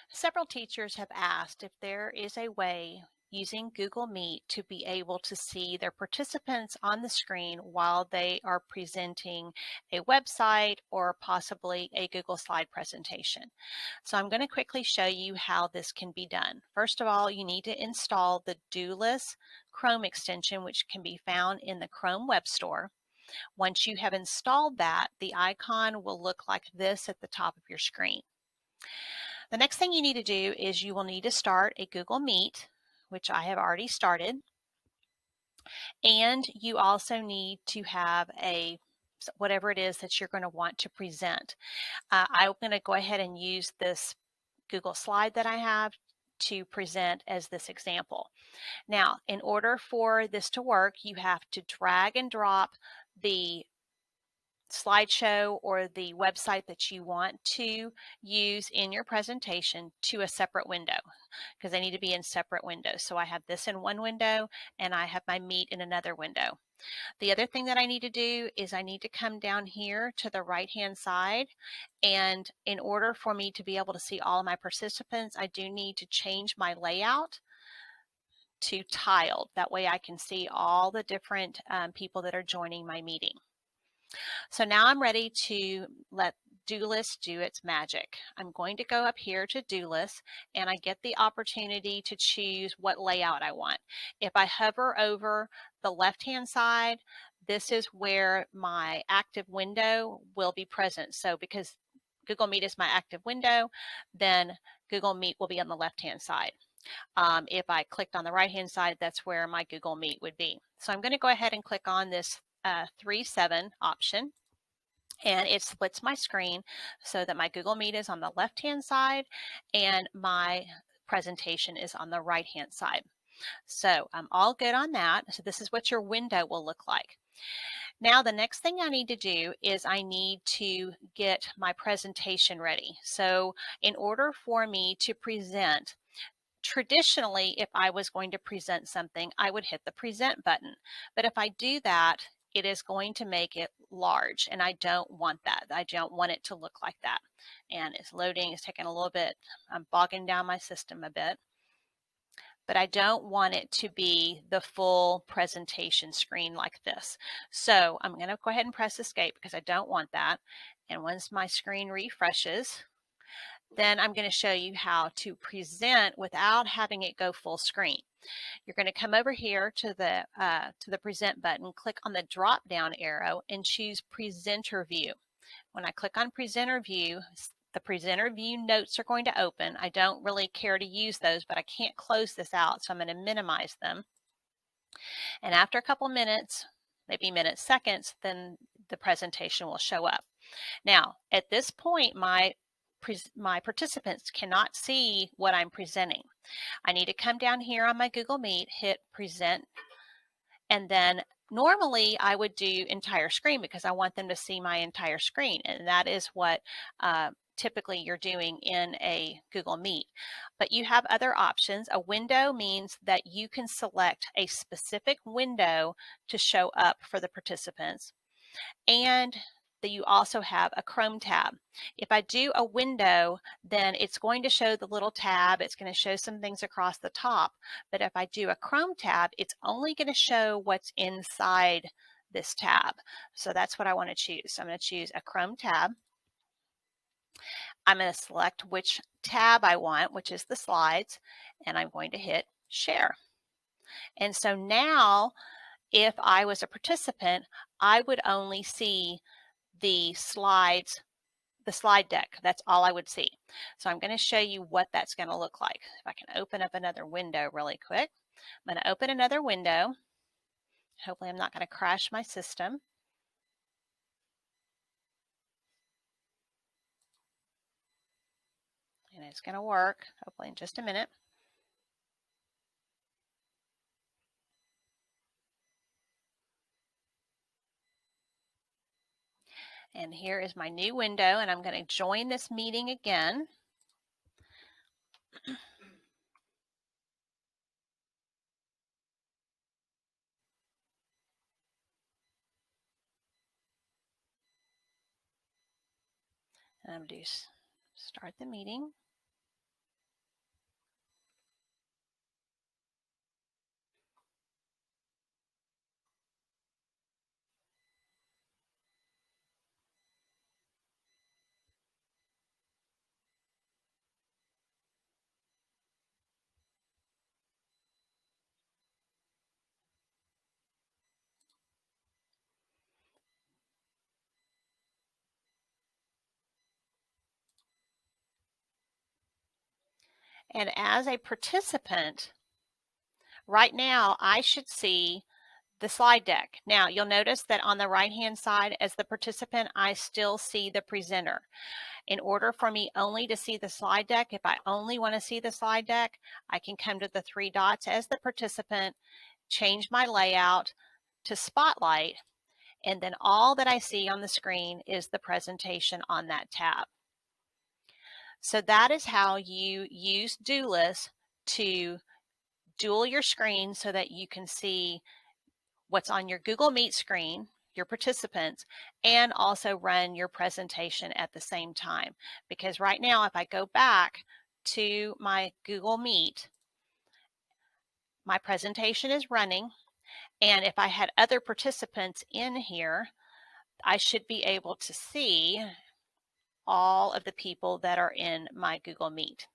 Several teachers have asked if there is a way using Google Meet to be able to see their participants on the screen while they are presenting a website or possibly a Google slide presentation. So I'm going to quickly show you how this can be done. First of all, you need to install the Dualess Chrome extension, which can be found in the Chrome Web Store. Once you have installed that, the icon will look like this at the top of your screen. The next thing you need to do is you will need to start a Google Meet, which I have already started. And you also need to have whatever it is that you're going to want to present. I'm going to go ahead and use this Google slide that I have to present as this example. Now, in order for this to work, you have to drag and drop the slideshow or the website that you want to use in your presentation to a separate window, because they need to be in separate windows. So I have this in one window and I have my Meet in another window. The other thing that I need to do is I need to come down here to the right hand side, and in order for me to be able to see all of my participants, I do need to change my layout to tiled. That way I can see all the different people that are joining my meeting. So now I'm ready to let Dualess do its magic. I'm going to go up here to Dualess and I get the opportunity to choose what layout I want. If I hover over the left-hand side, this is where my active window will be present. So because Google Meet is my active window, then Google Meet will be on the left-hand side. If I clicked on the right-hand side, that's where my Google Meet would be. So I'm going to go ahead and click on this 3:7 option, and it splits my screen so that my Google Meet is on the left-hand side and my presentation is on the right-hand side. So I'm all good on that. So this is what your window will look like. Now the next thing I need to do is I need to get my presentation ready. So in order for me to present, traditionally, if I was going to present something, I would hit the present button. But if I do that, it is going to make it large, and I don't want that. I don't want it to look like that. And it's loading, it's taking a little bit, I'm bogging down my system a bit. But I don't want it to be the full presentation screen like this. So I'm going to go ahead and press escape because I don't want that. And once my screen refreshes, then I'm going to show you how to present without having it go full screen. You're going to come over here to the present button, click on the drop down arrow and choose presenter view. When I click on presenter view, the presenter view notes are going to open. I don't really care to use those, but I can't close this out, so I'm going to minimize them. And after a couple minutes, maybe minutes, seconds, then the presentation will show up. Now, at this point, my participants cannot see what I'm presenting. I need to come down here on my Google Meet, hit present, and then normally I would do entire screen because I want them to see my entire screen, and that is what typically you're doing in a Google Meet. But you have other options. A window means that you can select a specific window to show up for the participants, and that you also have a Chrome tab. If I do a window, then it's going to show the little tab. It's going to show some things across the top. But if I do a Chrome tab, it's only going to show what's inside this tab. So that's what I want to choose. So I'm going to choose a Chrome tab. I'm going to select which tab I want, which is the slides, and I'm going to hit share. And so now, if I was a participant, I would only see the slides, the slide deck. That's all I would see. So I'm going to show you what that's going to look like. If I can open up another window really quick. I'm going to open another window. Hopefully I'm not going to crash my system. And it's going to work, hopefully in just a minute. And here is my new window, and I'm going to join this meeting again. And I'm going to start the meeting. And as a participant, right now I should see the slide deck. Now you'll notice that on the right-hand side as the participant, I still see the presenter. In order for me only to see the slide deck, if I only want to see the slide deck, I can come to the three dots as the participant, change my layout to spotlight, and then all that I see on the screen is the presentation on that tab. So that is how you use Dualess to dual your screen so that you can see what's on your Google Meet screen, your participants, and also run your presentation at the same time. Because right now, if I go back to my Google Meet, my presentation is running, and if I had other participants in here, I should be able to see all of the people that are in my Google Meet.